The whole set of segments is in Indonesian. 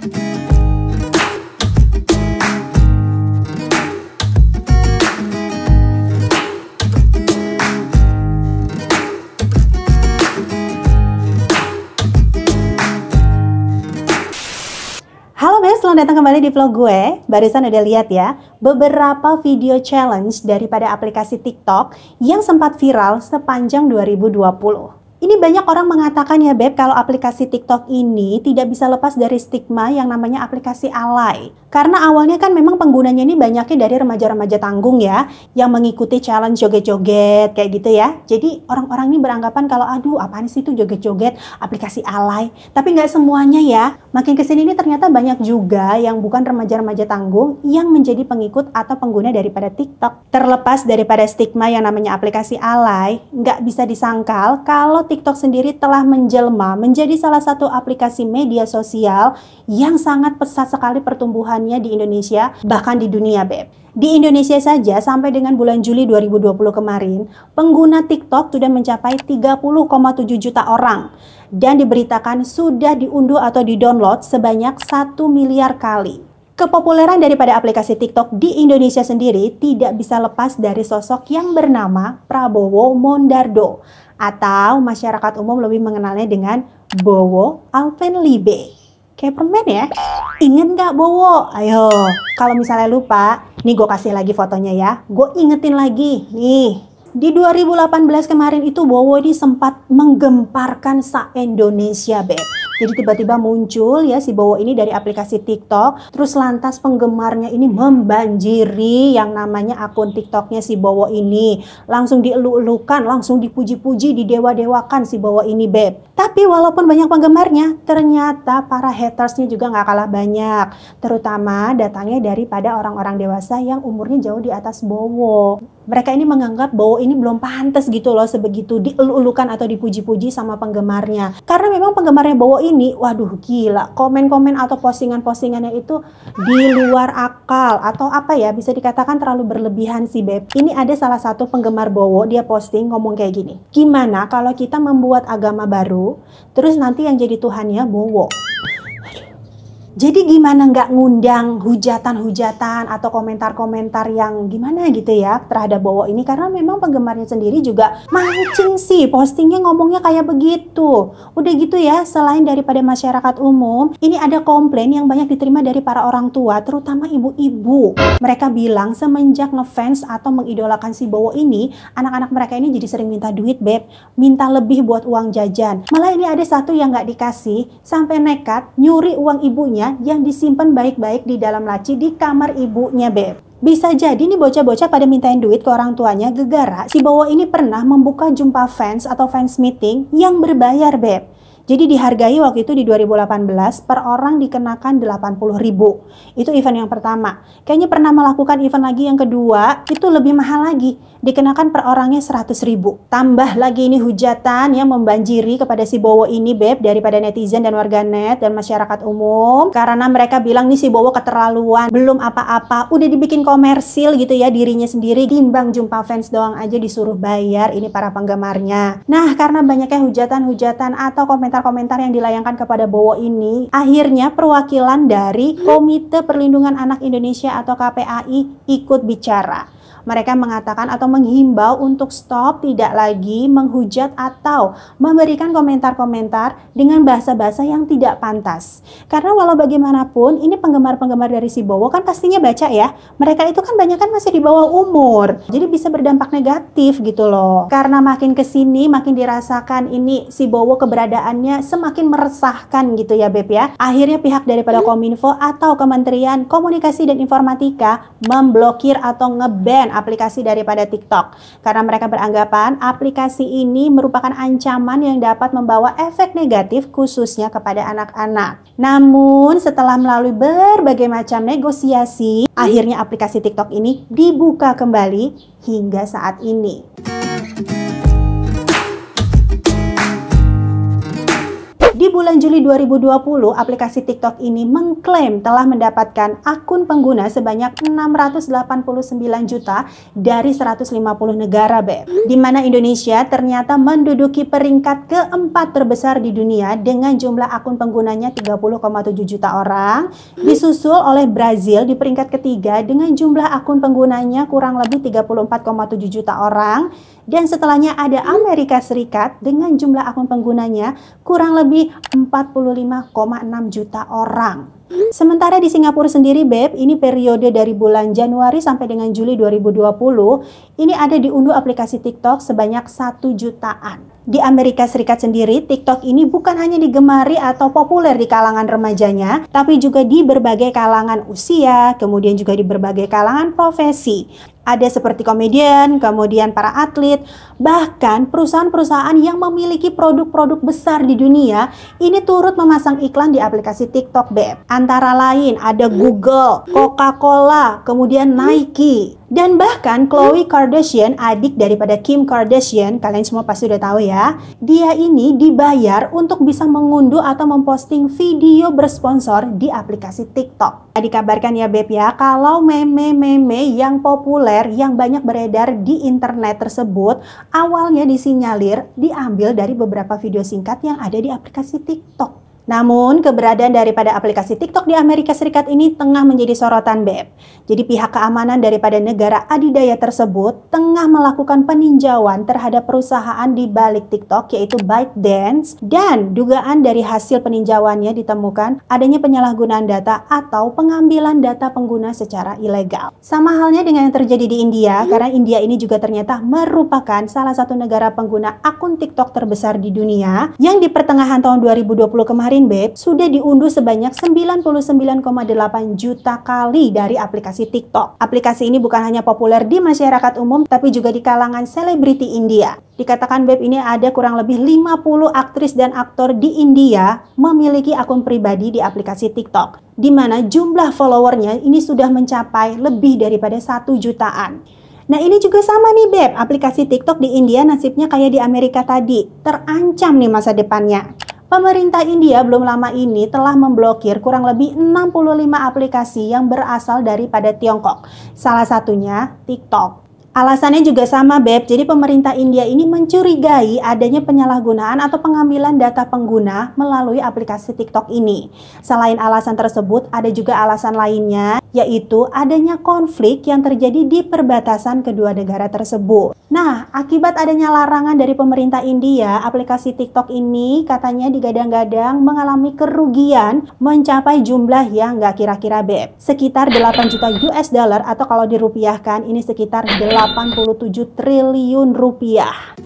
Halo guys, selamat datang kembali di vlog gue. Barusan udah lihat ya, beberapa video challenge daripada aplikasi TikTok yang sempat viral sepanjang 2020. Ini banyak orang mengatakan ya Beb, kalau aplikasi TikTok ini tidak bisa lepas dari stigma yang namanya aplikasi alay. Karena awalnya kan memang penggunanya ini banyaknya dari remaja-remaja tanggung ya, yang mengikuti challenge joget-joget kayak gitu ya. Jadi orang-orang ini beranggapan kalau aduh apaan sih itu joget-joget, aplikasi alay. Tapi nggak semuanya ya. Makin kesini ini ternyata banyak juga yang bukan remaja-remaja tanggung yang menjadi pengikut atau pengguna daripada TikTok. Terlepas daripada stigma yang namanya aplikasi alay, nggak bisa disangkal kalau TikTok sendiri telah menjelma menjadi salah satu aplikasi media sosial yang sangat pesat sekali pertumbuhannya di Indonesia, bahkan di dunia Beb. Di Indonesia saja sampai dengan bulan Juli 2020 kemarin, pengguna TikTok sudah mencapai 30,7 juta orang dan diberitakan sudah diunduh atau didownload sebanyak 1 miliar kali. Kepopuleran daripada aplikasi TikTok di Indonesia sendiri tidak bisa lepas dari sosok yang bernama Prabowo Mondardo, atau masyarakat umum lebih mengenalnya dengan Bowo Alpenlibe. Kayak permen ya. Ingat nggak Bowo? Ayo, kalau misalnya lupa, nih gue kasih lagi fotonya ya. Gue ingetin lagi. Nih, di 2018 kemarin itu Bowo ini sempat menggemparkan se-Indonesia, Beb. Jadi tiba-tiba muncul ya si Bowo ini dari aplikasi TikTok, terus lantas penggemarnya ini membanjiri yang namanya akun TikToknya si Bowo ini. Langsung dielu-elukan, langsung dipuji-puji, didewa-dewakan si Bowo ini, Beb. Tapi walaupun banyak penggemarnya, ternyata para hatersnya juga nggak kalah banyak. Terutama datangnya daripada orang-orang dewasa yang umurnya jauh di atas Bowo. Mereka ini menganggap Bowo ini belum pantas gitu loh sebegitu dielu-elukan atau dipuji-puji sama penggemarnya. Karena memang penggemarnya Bowo ini, waduh gila, komen-komen atau postingan-postingannya itu di luar akal atau apa ya, bisa dikatakan terlalu berlebihan sih Beb. Ini ada salah satu penggemar Bowo, dia posting ngomong kayak gini, gimana kalau kita membuat agama baru, terus nanti yang jadi Tuhannya Bowo? Jadi gimana nggak ngundang hujatan-hujatan atau komentar-komentar yang gimana gitu ya terhadap Bowo ini, karena memang penggemarnya sendiri juga mancing sih, postingnya ngomongnya kayak begitu. Udah gitu ya, selain daripada masyarakat umum, ini ada komplain yang banyak diterima dari para orang tua, terutama ibu-ibu. Mereka bilang semenjak ngefans atau mengidolakan si Bowo ini, anak-anak mereka ini jadi sering minta duit Beb, minta lebih buat uang jajan. Malah ini ada satu yang nggak dikasih, sampai nekat nyuri uang ibunya yang disimpan baik-baik di dalam laci di kamar ibunya Beb. Bisa jadi nih bocah-bocah pada mintain duit ke orang tuanya gegara si Bowo ini pernah membuka jumpa fans atau fans meeting yang berbayar Beb. Jadi dihargai waktu itu di 2018 per orang dikenakan 80.000. Itu event yang pertama. Kayaknya pernah melakukan event lagi yang kedua, itu lebih mahal lagi. Dikenakan per orangnya 100.000. Tambah lagi ini hujatan yang membanjiri kepada si Bowo ini Beb daripada netizen dan warganet dan masyarakat umum. Karena mereka bilang nih si Bowo keterlaluan, belum apa-apa, udah dibikin komersil gitu ya dirinya sendiri. Timbang jumpa fans doang aja disuruh bayar ini para penggemarnya. Nah karena banyaknya hujatan-hujatan atau komentar-komentar yang dilayangkan kepada Bowo ini, akhirnya perwakilan dari Komite Perlindungan Anak Indonesia atau KPAI ikut bicara. Mereka mengatakan atau menghimbau untuk stop, tidak lagi menghujat atau memberikan komentar-komentar dengan bahasa-bahasa yang tidak pantas. Karena walau bagaimanapun, ini penggemar-penggemar dari si Bowo kan pastinya baca ya. Mereka itu kan banyak kan masih di bawah umur. Jadi bisa berdampak negatif gitu loh. Karena makin kesini, makin dirasakan ini si Bowo keberadaannya semakin meresahkan gitu ya Beb ya. Akhirnya pihak daripada Kominfo atau Kementerian Komunikasi dan Informatika memblokir atau nge-ban aplikasi daripada TikTok karena mereka beranggapan aplikasi ini merupakan ancaman yang dapat membawa efek negatif khususnya kepada anak-anak. Namun setelah melalui berbagai macam negosiasi, akhirnya aplikasi TikTok ini dibuka kembali hingga saat ini. Di bulan Juli 2020, aplikasi TikTok ini mengklaim telah mendapatkan akun pengguna sebanyak 689 juta dari 150 negara, Beb. Di mana Indonesia ternyata menduduki peringkat keempat terbesar di dunia dengan jumlah akun penggunanya 30,7 juta orang. Disusul oleh Brazil di peringkat ketiga dengan jumlah akun penggunanya kurang lebih 34,7 juta orang. Dan setelahnya ada Amerika Serikat dengan jumlah akun penggunanya kurang lebih 45,6 juta orang. Sementara di Singapura sendiri, Beb, ini periode dari bulan Januari sampai dengan Juli 2020, ini ada diunduh aplikasi TikTok sebanyak 1 jutaan. Di Amerika Serikat sendiri, TikTok ini bukan hanya digemari atau populer di kalangan remajanya, tapi juga di berbagai kalangan usia, kemudian juga di berbagai kalangan profesi. Ada seperti komedian, kemudian para atlet, bahkan perusahaan-perusahaan yang memiliki produk-produk besar di dunia ini turut memasang iklan di aplikasi TikTok, Beb. Antara lain ada Google, Coca-Cola, kemudian Nike. Dan bahkan Khloe Kardashian, adik daripada Kim Kardashian, kalian semua pasti udah tahu ya, dia ini dibayar untuk bisa mengunduh atau memposting video bersponsor di aplikasi TikTok. Dikabarkan ya, Beb ya, kalau meme-meme yang populer yang banyak beredar di internet tersebut awalnya disinyalir diambil dari beberapa video singkat yang ada di aplikasi TikTok. Namun, keberadaan daripada aplikasi TikTok di Amerika Serikat ini tengah menjadi sorotan, Beb. Jadi pihak keamanan daripada negara adidaya tersebut tengah melakukan peninjauan terhadap perusahaan di balik TikTok, yaitu ByteDance, dan dugaan dari hasil peninjauannya ditemukan adanya penyalahgunaan data atau pengambilan data pengguna secara ilegal. Sama halnya dengan yang terjadi di India, karena India ini juga ternyata merupakan salah satu negara pengguna akun TikTok terbesar di dunia, yang di pertengahan tahun 2020 kemarin, Beb, sudah diunduh sebanyak 99,8 juta kali dari aplikasi TikTok. Aplikasi ini bukan hanya populer di masyarakat umum, tapi juga di kalangan selebriti India. Dikatakan, Beb, ini ada kurang lebih 50 aktris dan aktor di India memiliki akun pribadi di aplikasi TikTok, di mana jumlah followernya ini sudah mencapai lebih daripada 1 jutaan. Nah, ini juga sama nih, Beb, aplikasi TikTok di India nasibnya kayak di Amerika tadi, terancam nih masa depannya. Pemerintah India belum lama ini telah memblokir kurang lebih 65 aplikasi yang berasal daripada Tiongkok. Salah satunya TikTok. Alasannya juga sama, Beb. Jadi pemerintah India ini mencurigai adanya penyalahgunaan atau pengambilan data pengguna melalui aplikasi TikTok ini. Selain alasan tersebut, ada juga alasan lainnya, yaitu adanya konflik yang terjadi di perbatasan kedua negara tersebut. Nah, akibat adanya larangan dari pemerintah India, aplikasi TikTok ini katanya digadang-gadang mengalami kerugian mencapai jumlah yang nggak kira-kira, Beb. Sekitar 8 juta US dollar atau kalau dirupiahkan ini sekitar 87 triliun rupiah.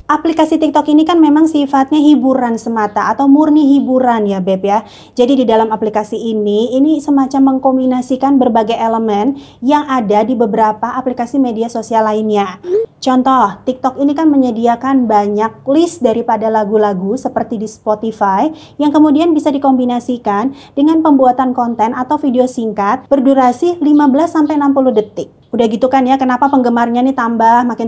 Aplikasi TikTok ini kan memang sifatnya hiburan semata atau murni hiburan ya, Beb ya. Jadi di dalam aplikasi ini semacam mengkombinasikan berbagai elemen yang ada di beberapa aplikasi media sosial lainnya. Contoh, TikTok ini kan menyediakan banyak list daripada lagu-lagu seperti di Spotify yang kemudian bisa dikombinasikan dengan pembuatan konten atau video singkat berdurasi 15-60 detik. Udah gitu kan ya, kenapa penggemarnya nih makin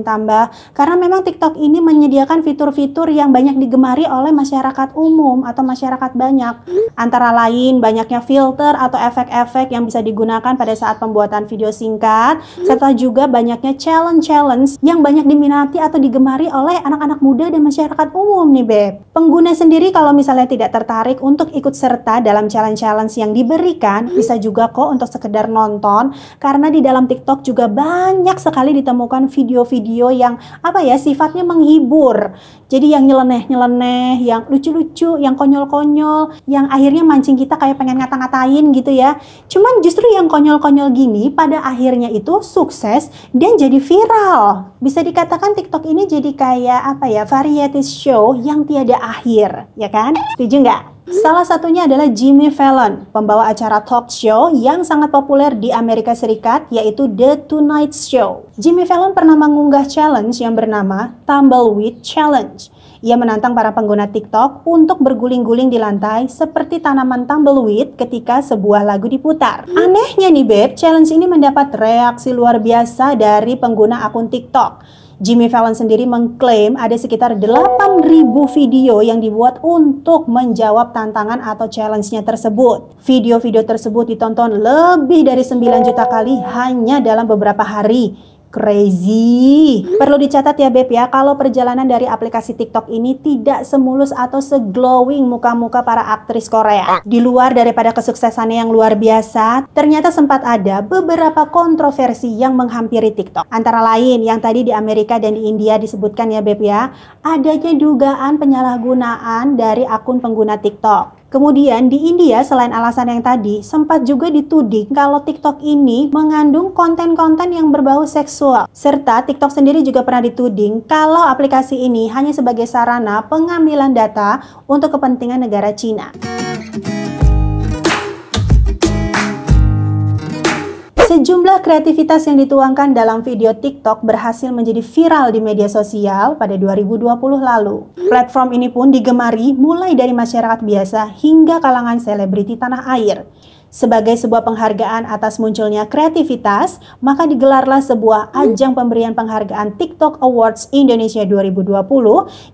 tambah. Karena memang TikTok ini menyediakan fitur-fitur yang banyak digemari oleh masyarakat umum atau masyarakat banyak. Antara lain banyaknya filter atau efek-efek yang bisa digunakan pada saat pembuatan video singkat, serta juga banyaknya challenge-challenge yang banyak diminati atau digemari oleh anak-anak muda dan masyarakat umum nih, Beb. Pengguna sendiri kalau misalnya tidak tertarik untuk ikut serta dalam challenge-challenge yang diberikan, bisa juga kok untuk sekedar nonton, karena di dalam TikTok juga banyak sekali ditemukan video-video yang sifatnya menghibur. Jadi yang nyeleneh-nyeleneh, yang lucu-lucu, yang konyol-konyol, yang akhirnya mancing kita kayak pengen ngata-ngatain gitu ya. Cuman justru yang konyol-konyol gini pada akhirnya itu sukses dan jadi viral. Bisa dikatakan TikTok ini jadi kayak variety show yang tiada akhir, ya kan? Setuju nggak? Salah satunya adalah Jimmy Fallon, pembawa acara talk show yang sangat populer di Amerika Serikat, yaitu The Tonight Show. Jimmy Fallon pernah mengunggah challenge yang bernama Tumbleweed Challenge. Ia menantang para pengguna TikTok untuk berguling-guling di lantai seperti tanaman tumbleweed ketika sebuah lagu diputar. Anehnya nih Beb, challenge ini mendapat reaksi luar biasa dari pengguna akun TikTok. Jimmy Fallon sendiri mengklaim ada sekitar 8.000 video yang dibuat untuk menjawab tantangan atau challenge-nya tersebut. Video-video tersebut ditonton lebih dari 9 juta kali hanya dalam beberapa hari. Crazy. Perlu dicatat ya Beb ya, kalau perjalanan dari aplikasi TikTok ini tidak semulus atau seglowing muka-muka para aktris Korea. Di luar daripada kesuksesannya yang luar biasa, ternyata sempat ada beberapa kontroversi yang menghampiri TikTok. Antara lain yang tadi di Amerika dan di India disebutkan ya Beb ya, adanya dugaan penyalahgunaan dari akun pengguna TikTok. Kemudian di India selain alasan yang tadi, sempat juga dituding kalau TikTok ini mengandung konten-konten yang berbau seksual. Serta TikTok sendiri juga pernah dituding kalau aplikasi ini hanya sebagai sarana pengambilan data untuk kepentingan negara Cina. Sejumlah kreativitas yang dituangkan dalam video TikTok berhasil menjadi viral di media sosial pada 2020 lalu. Platform ini pun digemari mulai dari masyarakat biasa hingga kalangan selebriti tanah air. Sebagai sebuah penghargaan atas munculnya kreativitas, maka digelarlah sebuah ajang pemberian penghargaan TikTok Awards Indonesia 2020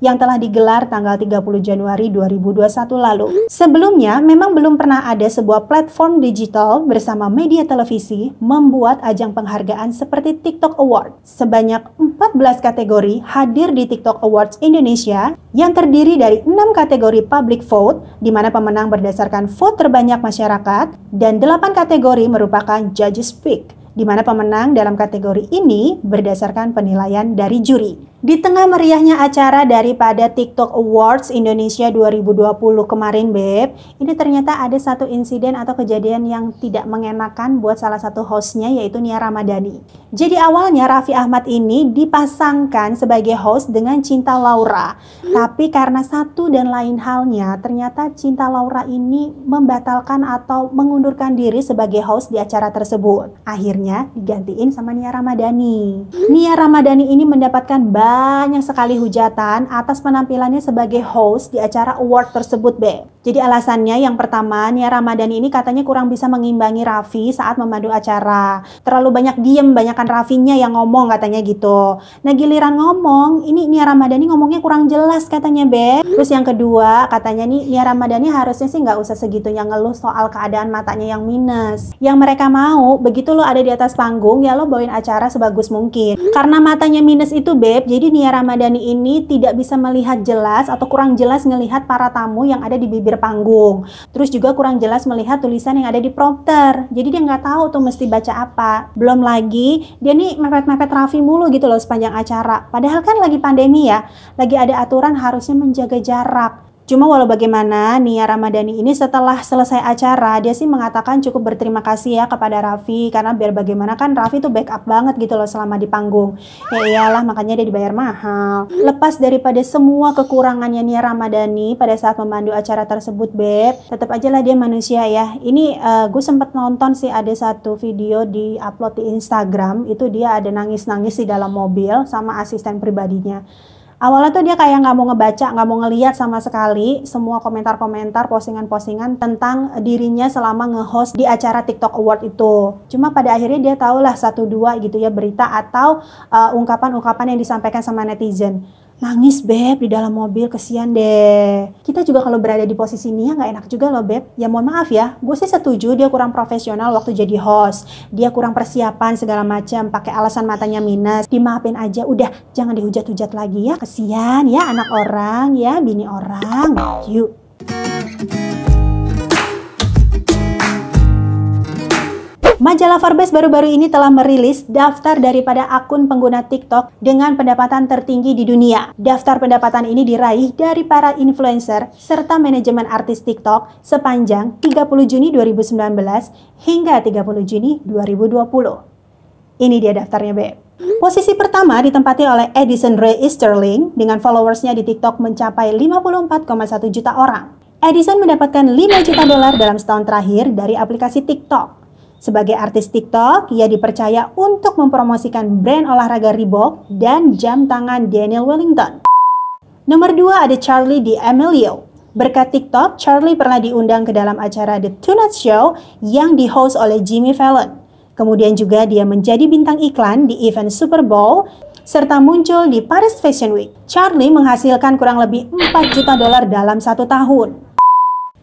yang telah digelar tanggal 30 Januari 2021 lalu. Sebelumnya, memang belum pernah ada sebuah platform digital bersama media televisi membuat ajang penghargaan seperti TikTok Award. Sebanyak 14 kategori hadir di TikTok Awards Indonesia yang terdiri dari 6 kategori public vote, di mana pemenang berdasarkan vote terbanyak masyarakat, dan 8 kategori merupakan judges pick, di mana pemenang dalam kategori ini berdasarkan penilaian dari juri. Di tengah meriahnya acara daripada TikTok Awards Indonesia 2020 kemarin Beb, ini ternyata ada satu insiden atau kejadian yang tidak mengenakan buat salah satu hostnya, yaitu Nia Ramadhani. Jadi awalnya Raffi Ahmad ini dipasangkan sebagai host dengan Cinta Laura, tapi karena satu dan lain halnya ternyata Cinta Laura ini membatalkan atau mengundurkan diri sebagai host di acara tersebut. Akhirnya digantiin sama Nia Ramadhani. Nia Ramadhani ini mendapatkan banyak sekali hujatan atas penampilannya sebagai host di acara award tersebut, Be. Jadi alasannya yang pertama, Nia Ramadhani ini katanya kurang bisa mengimbangi Raffi saat memandu acara. Terlalu banyak diem, banyakan Raffinya yang ngomong katanya gitu. Nah giliran ngomong, ini Nia Ramadhani ngomongnya kurang jelas katanya, Be. Terus yang kedua, katanya nih Nia Ramadhani harusnya sih nggak usah segitunya ngeluh soal keadaan matanya yang minus. Yang mereka mau, begitu lo ada di atas panggung, ya lo bawain acara sebagus mungkin. Karena matanya minus itu, Beb, jadi Nia Ramadhani ini tidak bisa melihat jelas atau kurang jelas ngelihat para tamu yang ada di bibir panggung. Terus juga kurang jelas melihat tulisan yang ada di prompter. Jadi dia nggak tahu tuh mesti baca apa. Belum lagi dia nih mepet-mepet Raffi mulu gitu loh sepanjang acara. Padahal kan lagi pandemi ya, lagi ada aturan harusnya menjaga jarak. Cuma walau bagaimana, Nia Ramadhani ini setelah selesai acara, dia sih mengatakan cukup berterima kasih ya kepada Raffi, karena biar bagaimana kan Raffi tuh backup banget gitu loh selama di panggung. Ya iyalah, makanya dia dibayar mahal. Lepas daripada semua kekurangannya Nia Ramadhani pada saat memandu acara tersebut, Beb, tetap aja lah dia manusia ya. Ini gue sempet nonton sih ada satu video di upload di Instagram, itu dia ada nangis-nangis di dalam mobil sama asisten pribadinya. Awalnya tuh dia kayak nggak mau ngebaca, nggak mau ngeliat sama sekali semua komentar-komentar, postingan-postingan tentang dirinya selama nge-host di acara TikTok Award itu. Cuma pada akhirnya dia tahulah satu dua gitu ya berita atau ungkapan-ungkapan yang disampaikan sama netizen. Nangis, Beb, di dalam mobil, kesian deh. Kita juga kalau berada di posisi Nia nggak enak juga loh, Beb. Ya mohon maaf ya, gue sih setuju dia kurang profesional waktu jadi host. Dia kurang persiapan segala macam, pakai alasan matanya minus. Dimaafin aja, udah jangan dihujat-hujat lagi ya. Kesian ya anak orang ya, bini orang. Yuk. Majalah Forbes baru-baru ini telah merilis daftar daripada akun pengguna TikTok dengan pendapatan tertinggi di dunia. Daftar pendapatan ini diraih dari para influencer serta manajemen artis TikTok sepanjang 30 Juni 2019 hingga 30 Juni 2020. Ini dia daftarnya, Beb. Posisi pertama ditempati oleh Addison Rae Easterling dengan followersnya di TikTok mencapai 54,1 juta orang. Addison mendapatkan 5 juta dolar dalam setahun terakhir dari aplikasi TikTok. Sebagai artis TikTok, ia dipercaya untuk mempromosikan brand olahraga Reebok dan jam tangan Daniel Wellington. Nomor 2 ada Charli D'Amelio. Berkat TikTok, Charli pernah diundang ke dalam acara The Tonight Show yang di-host oleh Jimmy Fallon. Kemudian juga dia menjadi bintang iklan di event Super Bowl, serta muncul di Paris Fashion Week. Charli menghasilkan kurang lebih $4 juta dalam 1 tahun.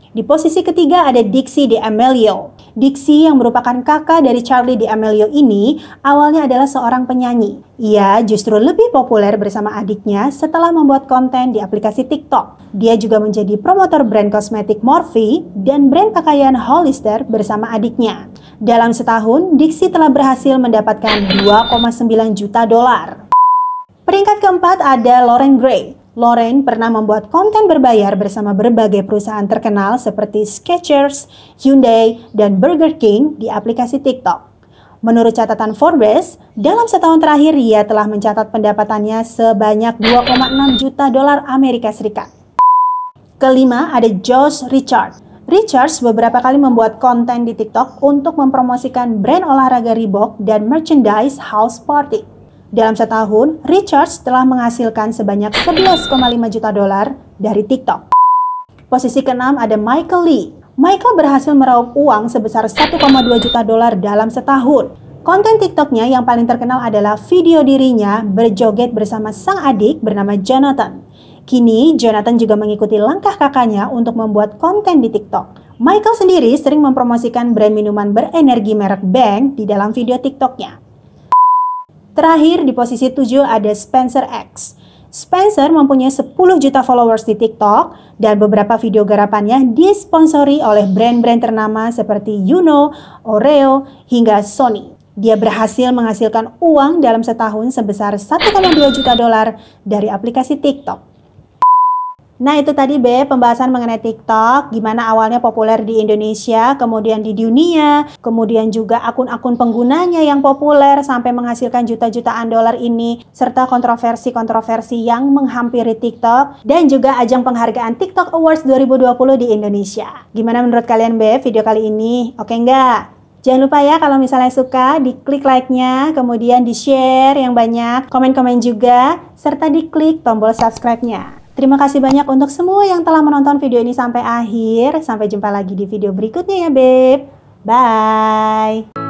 Di posisi ketiga ada Dixie D'Amelio. Dixie yang merupakan kakak dari Charli D'Amelio ini awalnya adalah seorang penyanyi. Ia justru lebih populer bersama adiknya setelah membuat konten di aplikasi TikTok. Dia juga menjadi promotor brand kosmetik Morphe dan brand pakaian Hollister bersama adiknya. Dalam setahun, Dixie telah berhasil mendapatkan $2,9 juta. Peringkat keempat ada Lauren Gray. Lauren pernah membuat konten berbayar bersama berbagai perusahaan terkenal seperti Skechers, Hyundai, dan Burger King di aplikasi TikTok. Menurut catatan Forbes, dalam setahun terakhir ia telah mencatat pendapatannya sebanyak $2,6 juta Amerika Serikat. Kelima ada Josh Richards. Richards beberapa kali membuat konten di TikTok untuk mempromosikan brand olahraga Reebok dan merchandise House Party. Dalam setahun, Richards telah menghasilkan sebanyak $11,5 juta dari TikTok. Posisi keenam ada Michael Lee. Michael berhasil meraup uang sebesar $1,2 juta dalam setahun. Konten TikToknya yang paling terkenal adalah video dirinya berjoget bersama sang adik bernama Jonathan. Kini, Jonathan juga mengikuti langkah kakaknya untuk membuat konten di TikTok. Michael sendiri sering mempromosikan brand minuman berenergi merek Bang di dalam video TikToknya. Terakhir di posisi 7 ada Spencer X. Spencer mempunyai 10 juta followers di TikTok dan beberapa video garapannya disponsori oleh brand-brand ternama seperti Uno, Oreo, hingga Sony. Dia berhasil menghasilkan uang dalam setahun sebesar $1,2 juta dari aplikasi TikTok. Nah itu tadi pembahasan mengenai TikTok, gimana awalnya populer di Indonesia, kemudian di dunia, kemudian juga akun-akun penggunanya yang populer sampai menghasilkan juta-jutaan dolar ini, serta kontroversi-kontroversi yang menghampiri TikTok, dan juga ajang penghargaan TikTok Awards 2020 di Indonesia. Gimana menurut kalian video kali ini? Oke nggak? Jangan lupa ya kalau misalnya suka, diklik like-nya, kemudian di-share yang banyak, komen-komen juga, serta diklik tombol subscribe-nya. Terima kasih banyak untuk semua yang telah menonton video ini sampai akhir. Sampai jumpa lagi di video berikutnya ya, Beb. Bye!